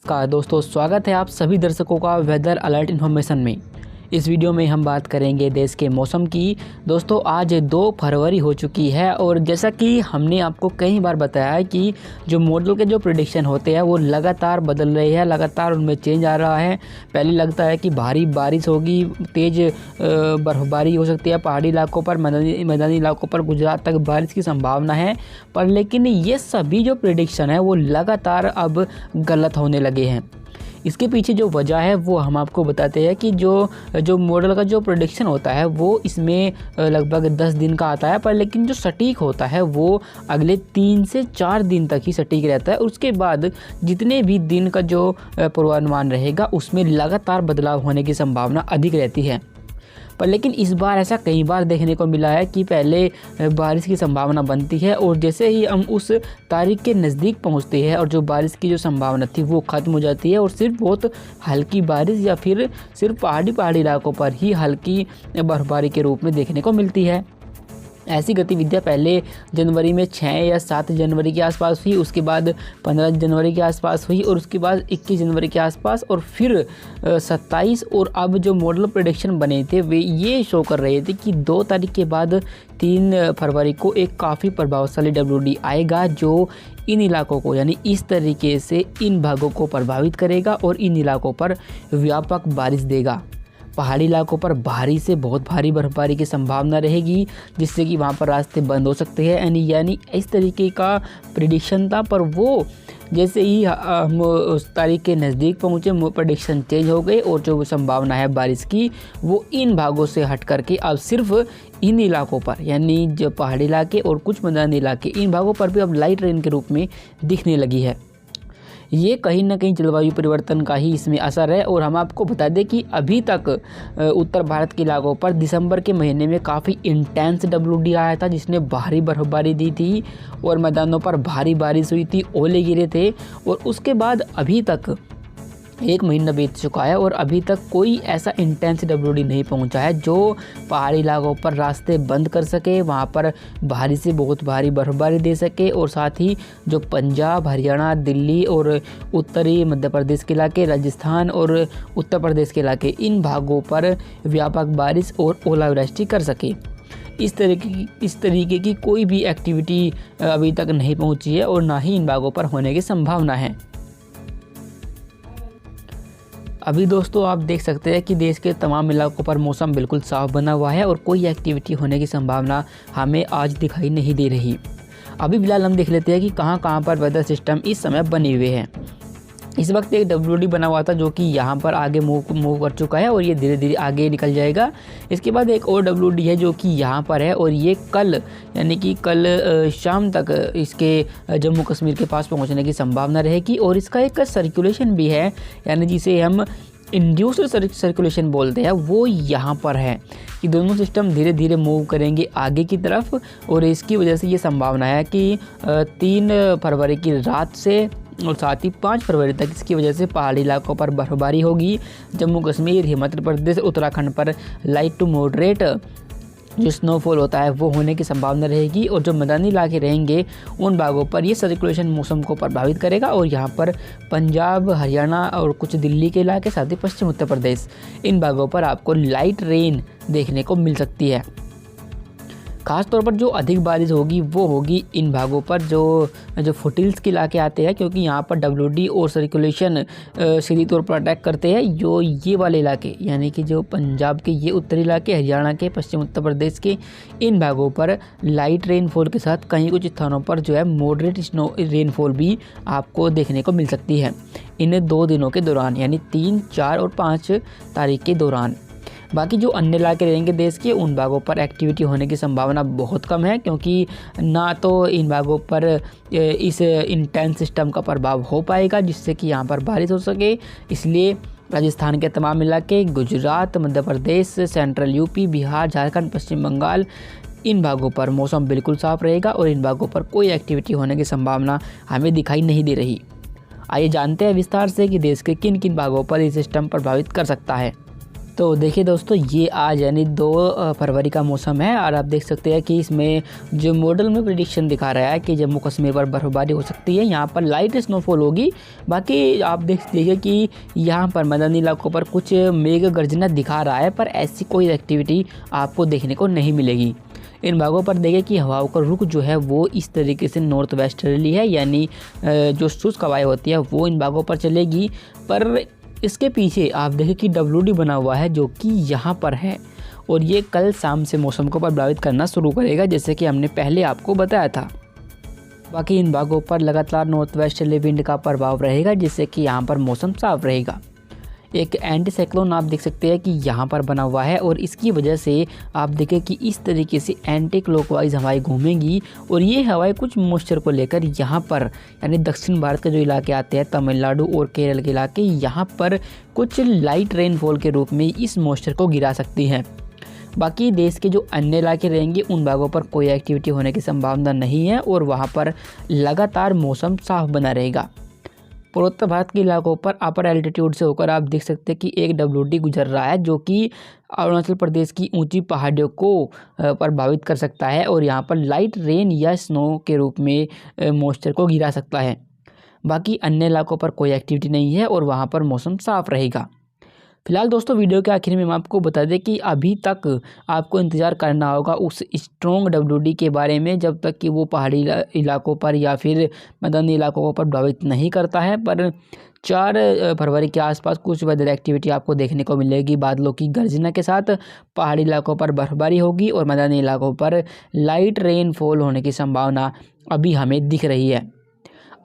नमस्कार दोस्तों, स्वागत है आप सभी दर्शकों का वेदर अलर्ट इन्फॉर्मेशन में। इस वीडियो में हम बात करेंगे देश के मौसम की। दोस्तों आज 2 फरवरी हो चुकी है और जैसा कि हमने आपको कई बार बताया है कि जो मॉडल के जो प्रेडिक्शन होते हैं वो लगातार बदल रहे हैं, लगातार उनमें चेंज आ रहा है। पहले लगता है कि भारी बारिश होगी, तेज़ बर्फबारी हो सकती है पहाड़ी इलाकों पर, मैदानी इलाकों पर, गुजरात तक बारिश की संभावना है। पर लेकिन ये सभी जो प्रेडिक्शन है वो लगातार अब गलत होने लगे हैं। इसके पीछे जो वजह है वो हम आपको बताते हैं कि जो मॉडल का जो प्रेडिक्शन होता है वो इसमें लगभग 10 दिन का आता है, पर लेकिन जो सटीक होता है वो अगले 3 से 4 दिन तक ही सटीक रहता है। उसके बाद जितने भी दिन का जो पूर्वानुमान रहेगा उसमें लगातार बदलाव होने की संभावना अधिक रहती है। पर लेकिन इस बार ऐसा कई बार देखने को मिला है कि पहले बारिश की संभावना बनती है और जैसे ही हम उस तारीख के नज़दीक पहुंचते हैं और जो बारिश की जो संभावना थी वो ख़त्म हो जाती है और सिर्फ बहुत हल्की बारिश या फिर सिर्फ पहाड़ी इलाकों पर ही हल्की बर्फबारी के रूप में देखने को मिलती है। ऐसी गतिविधियाँ पहले जनवरी में 6 या 7 जनवरी के आसपास हुई, उसके बाद 15 जनवरी के आसपास हुई और उसके बाद 21 जनवरी के आसपास और फिर 27। और अब जो मॉडल प्रेडिक्शन बने थे वे ये शो कर रहे थे कि 2 तारीख के बाद 3 फरवरी को एक काफ़ी प्रभावशाली WD आएगा जो इन इलाकों को यानी इस तरीके से इन भागों को प्रभावित करेगा और इन इलाकों पर व्यापक बारिश देगा। पहाड़ी इलाकों पर भारी से बहुत भारी बर्फबारी की संभावना रहेगी जिससे कि वहाँ पर रास्ते बंद हो सकते हैं। यानी इस तरीके का प्रेडिक्शन था, पर वो जैसे ही हम उस तारीख के नज़दीक पहुँचे प्रेडिक्शन चेंज हो गए और जो संभावना है बारिश की वो इन भागों से हट करके अब सिर्फ इन इलाकों पर यानी जो पहाड़ी इलाके और कुछ मैदानी इलाके इन भागों पर भी अब लाइट रेन के रूप में दिखने लगी है। ये कहीं ना कहीं जलवायु परिवर्तन का ही इसमें असर है। और हम आपको बता दें कि अभी तक उत्तर भारत के इलाकों पर दिसंबर के महीने में काफ़ी इंटेंस WD आया था जिसने भारी बर्फबारी दी थी और मैदानों पर भारी बारिश हुई थी, ओले गिरे थे। और उसके बाद अभी तक 1 महीना बीत चुका है और अभी तक कोई ऐसा इंटेंस WD नहीं पहुंचा है जो पहाड़ी इलाकों पर रास्ते बंद कर सके, वहां पर भारी से बहुत भारी बर्फबारी दे सके। और साथ ही जो पंजाब, हरियाणा, दिल्ली और उत्तरी मध्य प्रदेश के इलाके, राजस्थान और उत्तर प्रदेश के इलाके इन भागों पर व्यापक बारिश और ओलावृष्टि कर सके। इस तरीके की कोई भी एक्टिविटी अभी तक नहीं पहुंची है और ना ही इन भागों पर होने की संभावना है। अभी दोस्तों आप देख सकते हैं कि देश के तमाम इलाकों पर मौसम बिल्कुल साफ बना हुआ है और कोई एक्टिविटी होने की संभावना हमें आज दिखाई नहीं दे रही। अभी फिलहाल हम देख लेते हैं कि कहां पर वेदर सिस्टम इस समय बने हुए हैं। इस वक्त एक WD बना हुआ था जो कि यहाँ पर आगे मूव कर चुका है और ये धीरे धीरे आगे निकल जाएगा। इसके बाद एक और WD है जो कि यहाँ पर है और ये कल यानी कि कल शाम तक इसके जम्मू कश्मीर के पास पहुँचने की संभावना रहेगी। और इसका एक सर्कुलेशन भी है यानी जिसे हम इंड्यूस्ड सर्कुलेशन बोलते हैं, वो यहाँ पर है कि दोनों सिस्टम धीरे धीरे मूव करेंगे आगे की तरफ। और इसकी वजह से ये संभावना है कि 3 फरवरी की रात से और साथ ही 5 फरवरी तक इसकी वजह से पहाड़ी इलाकों पर बर्फबारी होगी। जम्मू कश्मीर, हिमाचल प्रदेश, उत्तराखंड पर लाइट टू मॉडरेट जो स्नोफॉल होता है वो होने की संभावना रहेगी। और जो मैदानी इलाके रहेंगे उन भागों पर ये सर्कुलेशन मौसम को प्रभावित करेगा और यहाँ पर पंजाब, हरियाणा और कुछ दिल्ली के इलाके, साथ ही पश्चिम उत्तर प्रदेश, इन भागों पर आपको लाइट रेन देखने को मिल सकती है। खास तौर पर जो अधिक बारिश होगी वो होगी इन भागों पर जो फुटिल्स के इलाके आते हैं, क्योंकि यहाँ पर WD और सर्कुलेशन सीधी तौर पर अटैक करते हैं। जो ये वाले इलाके यानी कि जो पंजाब के ये उत्तरी इलाके, हरियाणा के, पश्चिम उत्तर प्रदेश के, इन भागों पर लाइट रेनफॉल के साथ कहीं कुछ स्थानों पर जो है मॉडरेट स्नो रेनफॉल भी आपको देखने को मिल सकती है इन 2 दिनों के दौरान यानी 3, 4 और 5 तारीख के दौरान। बाकी जो अन्य इलाके रहेंगे देश के उन भागों पर एक्टिविटी होने की संभावना बहुत कम है, क्योंकि ना तो इन भागों पर इस इंटेंस सिस्टम का प्रभाव हो पाएगा जिससे कि यहाँ पर बारिश हो सके। इसलिए राजस्थान के तमाम इलाके, गुजरात, मध्य प्रदेश, सेंट्रल UP, बिहार, झारखंड, पश्चिम बंगाल, इन भागों पर मौसम बिल्कुल साफ रहेगा और इन भागों पर कोई एक्टिविटी होने की संभावना हमें दिखाई नहीं दे रही। आइए जानते हैं विस्तार से कि देश के किन किन भागों पर ये सिस्टम प्रभावित कर सकता है। तो देखिए दोस्तों, ये आज यानी 2 फरवरी का मौसम है और आप देख सकते हैं कि इसमें जो मॉडल में प्रेडिक्शन दिखा रहा है कि जम्मू कश्मीर पर बर्फ़बारी हो सकती है, यहाँ पर लाइट स्नोफॉल होगी। बाकी आप देख लीजिए कि यहाँ पर मैदानी इलाकों पर कुछ मेघ गर्जना दिखा रहा है, पर ऐसी कोई एक्टिविटी आपको देखने को नहीं मिलेगी। इन भागों पर देखें कि हवाओं का रुख जो है वो इस तरीके से नॉर्थ वेस्टर्ली है, यानी जो शुष्क हवाएं होती है वो इन भागों पर चलेगी। पर इसके पीछे आप देखें कि WD बना हुआ है जो कि यहाँ पर है और ये कल शाम से मौसम को प्रभावित करना शुरू करेगा, जैसे कि हमने पहले आपको बताया था। बाकी इन भागों पर लगातार नॉर्थ वेस्टर्ली विंड का प्रभाव रहेगा, जिससे कि यहाँ पर मौसम साफ रहेगा। एक एंटी साइक्लोन आप देख सकते हैं कि यहाँ पर बना हुआ है और इसकी वजह से आप देखें कि इस तरीके से एंटी क्लॉकवाइज हवाएं घूमेंगी और ये हवाएं कुछ मॉइस्चर को लेकर यहाँ पर यानी दक्षिण भारत के जो इलाके आते हैं, तमिलनाडु और केरल के इलाके, यहाँ पर कुछ लाइट रेनफॉल के रूप में इस मॉइस्चर को गिरा सकती हैं। बाकी देश के जो अन्य इलाके रहेंगे उन भागों पर कोई एक्टिविटी होने की संभावना नहीं है और वहाँ पर लगातार मौसम साफ बना रहेगा। पूर्वोत्तर भारत के इलाकों पर अपर एल्टीट्यूड से होकर आप देख सकते हैं कि एक WD गुजर रहा है जो कि अरुणाचल प्रदेश की ऊंची पहाड़ियों को प्रभावित कर सकता है और यहाँ पर लाइट रेन या स्नो के रूप में मॉइस्चर को गिरा सकता है। बाकी अन्य इलाकों पर कोई एक्टिविटी नहीं है और वहाँ पर मौसम साफ रहेगा। फिलहाल दोस्तों, वीडियो के आखिर में हम आपको बता दें कि अभी तक आपको इंतज़ार करना होगा उस स्ट्रॉन्ग WD के बारे में, जब तक कि वो पहाड़ी इलाकों पर या फिर मैदानी इलाकों पर प्रभावित नहीं करता है। पर 4 फरवरी के आसपास कुछ वेदर एक्टिविटी आपको देखने को मिलेगी। बादलों की गर्जना के साथ पहाड़ी इलाकों पर बर्फबारी होगी और मैदानी इलाकों पर लाइट रेनफॉल होने की संभावना अभी हमें दिख रही है।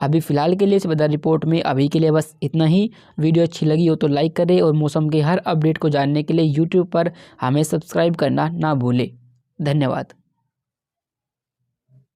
अभी फ़िलहाल के लिए इस वेदर रिपोर्ट में अभी के लिए बस इतना ही। वीडियो अच्छी लगी हो तो लाइक करें और मौसम के हर अपडेट को जानने के लिए यूट्यूब पर हमें सब्सक्राइब करना ना भूलें। धन्यवाद।